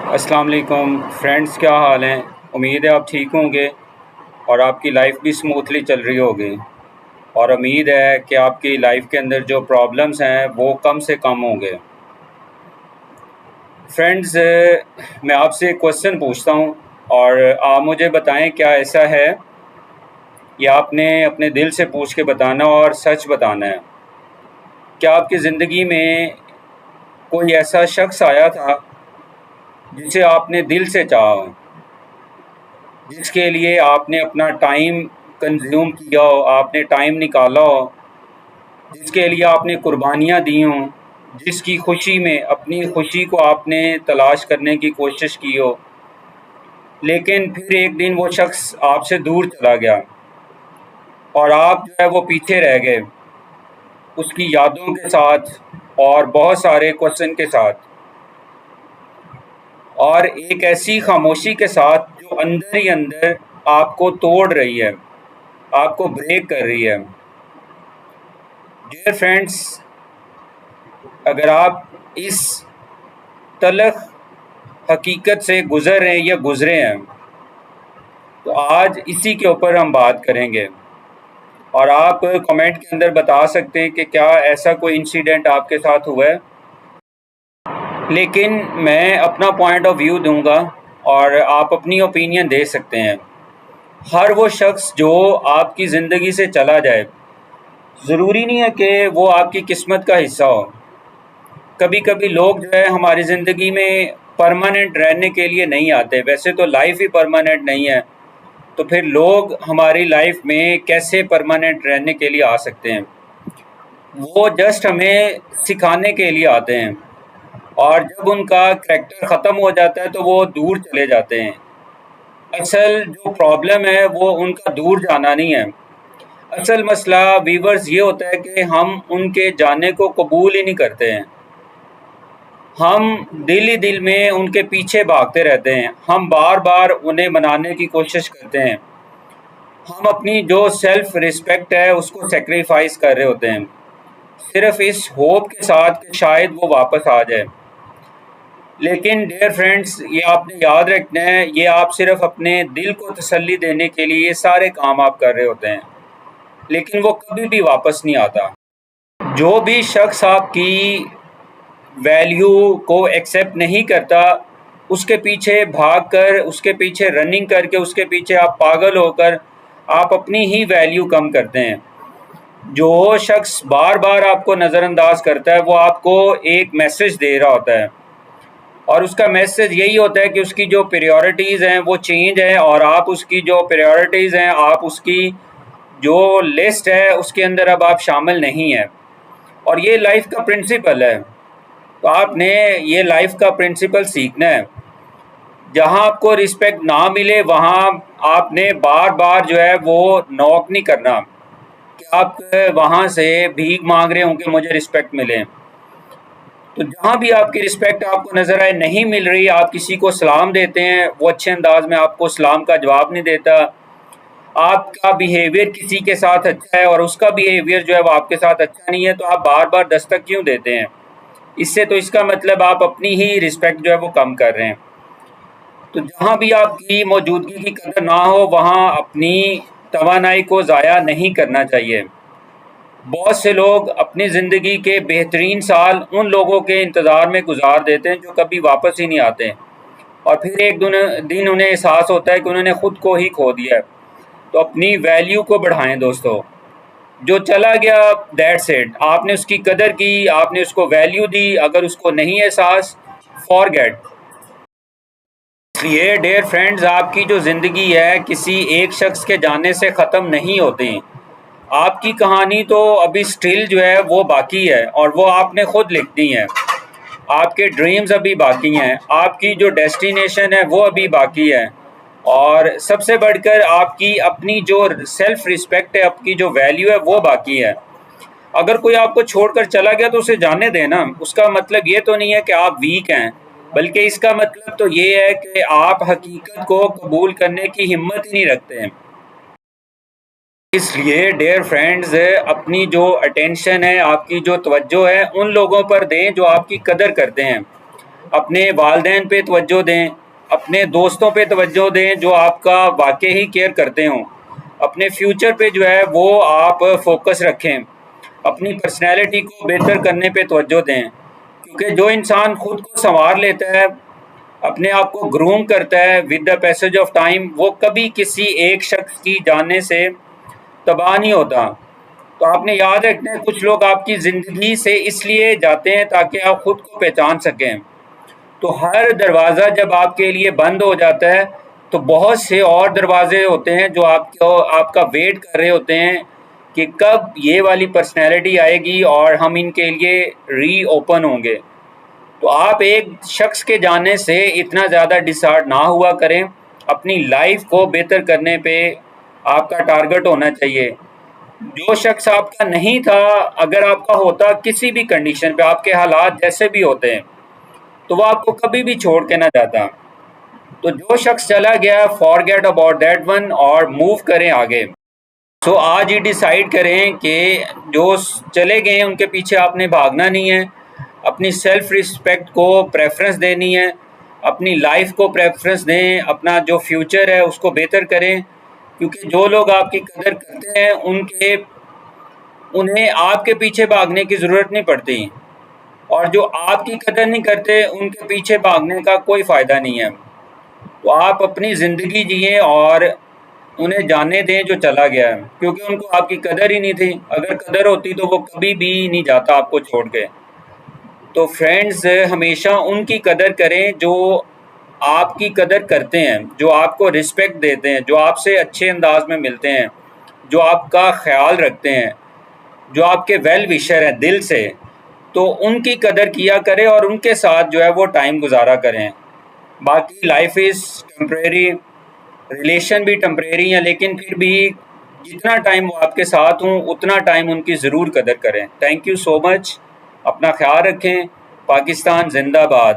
السلام علیکم فرینڈس، کیا حال ہیں؟ امید ہے آپ ٹھیک ہوں گے اور آپ کی لائف بھی سموتھلی چل رہی ہوگی، اور امید ہے کہ آپ کی لائف کے اندر جو پرابلمس ہیں وہ کم سے کم ہوں گے۔ فرینڈز، میں آپ سے ایک کوشچن پوچھتا ہوں اور آپ مجھے بتائیں کیا ایسا ہے، یہ آپ نے اپنے دل سے پوچھ کے بتانا اور سچ بتانا ہے۔ کیا آپ کی زندگی میں کوئی ایسا شخص آیا تھا جسے آپ نے دل سے چاہا ہو، جس کے لیے آپ نے اپنا ٹائم کنزیوم کیا ہو، آپ نے ٹائم نکالا ہو، جس کے لیے آپ نے قربانیاں دی ہوں، جس کی خوشی میں اپنی خوشی کو آپ نے تلاش کرنے کی کوشش کی ہو، لیکن پھر ایک دن وہ شخص آپ سے دور چلا گیا اور آپ جو ہے وہ پیچھے رہ گئے اس کی یادوں کے ساتھ اور بہت سارے کوشچن کے ساتھ، اور ایک ایسی خاموشی کے ساتھ جو اندر ہی اندر آپ کو توڑ رہی ہے، آپ کو بریک کر رہی ہے۔ ڈیئر فرینڈس، اگر آپ اس تلخ حقیقت سے گزر رہے ہیں یا گزرے ہیں تو آج اسی کے اوپر ہم بات کریں گے، اور آپ کمنٹ کے اندر بتا سکتے ہیں کہ کیا ایسا کوئی انسیڈنٹ آپ کے ساتھ ہوا ہے۔ لیکن میں اپنا پوائنٹ آف ویو دوں گا اور آپ اپنی اوپینین دے سکتے ہیں۔ ہر وہ شخص جو آپ کی زندگی سے چلا جائے، ضروری نہیں ہے کہ وہ آپ کی قسمت کا حصہ ہو۔ کبھی کبھی لوگ جو ہے ہماری زندگی میں پرماننٹ رہنے کے لیے نہیں آتے، ویسے تو لائف ہی پرماننٹ نہیں ہے، تو پھر لوگ ہماری لائف میں کیسے پرماننٹ رہنے کے لیے آ سکتے ہیں؟ وہ جسٹ ہمیں سکھانے کے لیے آتے ہیں، اور جب ان کا کریکٹر ختم ہو جاتا ہے تو وہ دور چلے جاتے ہیں۔ اصل جو پرابلم ہے وہ ان کا دور جانا نہیں ہے، اصل مسئلہ ویورز یہ ہوتا ہے کہ ہم ان کے جانے کو قبول ہی نہیں کرتے ہیں۔ ہم دل ہی دل میں ان کے پیچھے بھاگتے رہتے ہیں، ہم بار بار انہیں منانے کی کوشش کرتے ہیں، ہم اپنی جو سیلف ریسپیکٹ ہے اس کو سیکریفائز کر رہے ہوتے ہیں، صرف اس ہوپ کے ساتھ کہ شاید وہ واپس آ جائے۔ لیکن ڈیئر فرینڈز، یہ آپ نے یاد رکھنا ہے، یہ آپ صرف اپنے دل کو تسلی دینے کے لیے یہ سارے کام آپ کر رہے ہوتے ہیں، لیکن وہ کبھی بھی واپس نہیں آتا۔ جو بھی شخص آپ کی ویلیو کو ایکسیپٹ نہیں کرتا، اس کے پیچھے بھاگ کر، اس کے پیچھے رننگ کر کے، اس کے پیچھے آپ پاگل ہو کر آپ اپنی ہی ویلیو کم کرتے ہیں۔ جو شخص بار بار آپ کو نظر انداز کرتا ہے وہ آپ کو ایک میسج دے رہا ہوتا ہے، اور اس کا میسج یہی ہوتا ہے کہ اس کی جو پریورٹیز ہیں وہ چینج ہیں، اور آپ اس کی جو پریورٹیز ہیں، آپ اس کی جو لسٹ ہے اس کے اندر اب آپ شامل نہیں ہیں۔ اور یہ لائف کا پرنسپل ہے، تو آپ نے یہ لائف کا پرنسپل سیکھنا ہے۔ جہاں آپ کو رسپیکٹ نہ ملے وہاں آپ نے بار بار جو ہے وہ نوک نہیں کرنا کہ آپ وہاں سے بھیک مانگ رہے ہوں کہ مجھے رسپیکٹ ملے۔ تو جہاں بھی آپ کی رسپیکٹ آپ کو نظر آئے نہیں مل رہی، آپ کسی کو سلام دیتے ہیں، وہ اچھے انداز میں آپ کو سلام کا جواب نہیں دیتا، آپ کا بیہیویئر کسی کے ساتھ اچھا ہے اور اس کا بیہیویئر جو ہے وہ آپ کے ساتھ اچھا نہیں ہے، تو آپ بار بار دستک کیوں دیتے ہیں؟ اس سے تو اس کا مطلب آپ اپنی ہی رسپیکٹ جو ہے وہ کم کر رہے ہیں۔ تو جہاں بھی آپ کی موجودگی کی قدر نہ ہو وہاں اپنی توانائی کو ضائع نہیں کرنا چاہیے۔ بہت سے لوگ اپنی زندگی کے بہترین سال ان لوگوں کے انتظار میں گزار دیتے ہیں جو کبھی واپس ہی نہیں آتے، اور پھر ایک دن انہیں احساس ہوتا ہے کہ انہوں نے خود کو ہی کھو دیا ہے۔ تو اپنی ویلیو کو بڑھائیں دوستو، جو چلا گیا دیٹس اٹ، آپ نے اس کی قدر کی، آپ نے اس کو ویلیو دی، اگر اس کو نہیں احساس، فارگیٹ۔ اس لیے ڈیئر فرینڈز، آپ کی جو زندگی ہے کسی ایک شخص کے جانے سے ختم نہیں ہوتی، آپ کی کہانی تو ابھی سٹل جو ہے وہ باقی ہے، اور وہ آپ نے خود لکھنی ہے۔ آپ کے ڈریمز ابھی باقی ہیں، آپ کی جو ڈیسٹینیشن ہے وہ ابھی باقی ہے، اور سب سے بڑھ کر آپ کی اپنی جو سیلف ریسپیکٹ ہے، آپ کی جو ویلیو ہے وہ باقی ہے۔ اگر کوئی آپ کو چھوڑ کر چلا گیا تو اسے جانے دینا، اس کا مطلب یہ تو نہیں ہے کہ آپ ویک ہیں، بلکہ اس کا مطلب تو یہ ہے کہ آپ حقیقت کو قبول کرنے کی ہمت ہی نہیں رکھتے ہیں۔ اس لیے ڈیئر فرینڈز، اپنی جو اٹینشن ہے، آپ کی جو توجہ ہے ان لوگوں پر دیں جو آپ کی قدر کرتے ہیں۔ اپنے والدین پہ توجہ دیں، اپنے دوستوں پہ توجہ دیں جو آپ کا واقعی کیئر کرتے ہوں، اپنے فیوچر پہ جو ہے وہ آپ فوکس رکھیں، اپنی پرسنالٹی کو بہتر کرنے پہ توجہ دیں، کیونکہ جو انسان خود کو سنوار لیتا ہے، اپنے آپ کو گروم کرتا ہے with the passage of time, وہ کبھی کسی ایک شخص کی جاننے سے تباہ نہیں ہوتا۔ تو آپ نے یاد رکھنا ہے، کچھ لوگ آپ کی زندگی سے اس لیے جاتے ہیں تاکہ آپ خود کو پہچان سکیں۔ تو ہر دروازہ جب آپ کے لیے بند ہو جاتا ہے تو بہت سے اور دروازے ہوتے ہیں جو آپ کا ویٹ کر رہے ہوتے ہیں کہ کب یہ والی پرسنالٹی آئے گی اور ہم ان کے لیے ری اوپن ہوں گے۔ تو آپ ایک شخص کے جانے سے اتنا زیادہ ڈسہارٹ نہ ہوا کریں، اپنی لائف کو بہتر کرنے پہ آپ کا ٹارگٹ ہونا چاہیے۔ جو شخص آپ کا نہیں تھا، اگر آپ کا ہوتا کسی بھی کنڈیشن پہ، آپ کے حالات جیسے بھی ہوتے ہیں، تو وہ آپ کو کبھی بھی چھوڑ کے نہ جاتا۔ تو جو شخص چلا گیا، فارگیٹ اباؤٹ دیٹ ون اور موو کریں آگے۔ سو آج ہی ڈیسائیڈ کریں کہ جو چلے گئے ہیں ان کے پیچھے آپ نے بھاگنا نہیں ہے، اپنی سیلف رسپیکٹ کو پریفرنس دینی ہے، اپنی لائف کو پریفرنس دیں، اپنا جو فیوچر ہے اس کو بہتر کریں، کیونکہ جو لوگ آپ کی قدر کرتے ہیں انہیں آپ کے پیچھے بھاگنے کی ضرورت نہیں پڑتی، اور جو آپ کی قدر نہیں کرتے ان کے پیچھے بھاگنے کا کوئی فائدہ نہیں ہے۔ تو آپ اپنی زندگی جئیں اور انہیں جانے دیں جو چلا گیا ہے، کیونکہ ان کو آپ کی قدر ہی نہیں تھی، اگر قدر ہوتی تو وہ کبھی بھی نہیں جاتا آپ کو چھوڑ کے۔ تو فرینڈز، ہمیشہ ان کی قدر کریں جو آپ کی قدر کرتے ہیں، جو آپ کو رسپیکٹ دیتے ہیں، جو آپ سے اچھے انداز میں ملتے ہیں، جو آپ کا خیال رکھتے ہیں، جو آپ کے ویل وشر ہیں دل سے، تو ان کی قدر کیا کریں اور ان کے ساتھ جو ہے وہ ٹائم گزارا کریں۔ باقی لائف از ٹمپریری، ریلیشن بھی ٹمپریری ہیں، لیکن پھر بھی جتنا ٹائم وہ آپ کے ساتھ ہوں اتنا ٹائم ان کی ضرور قدر کریں۔ تھینک یو سو مچ، اپنا خیال رکھیں۔ پاکستان زندہ باد۔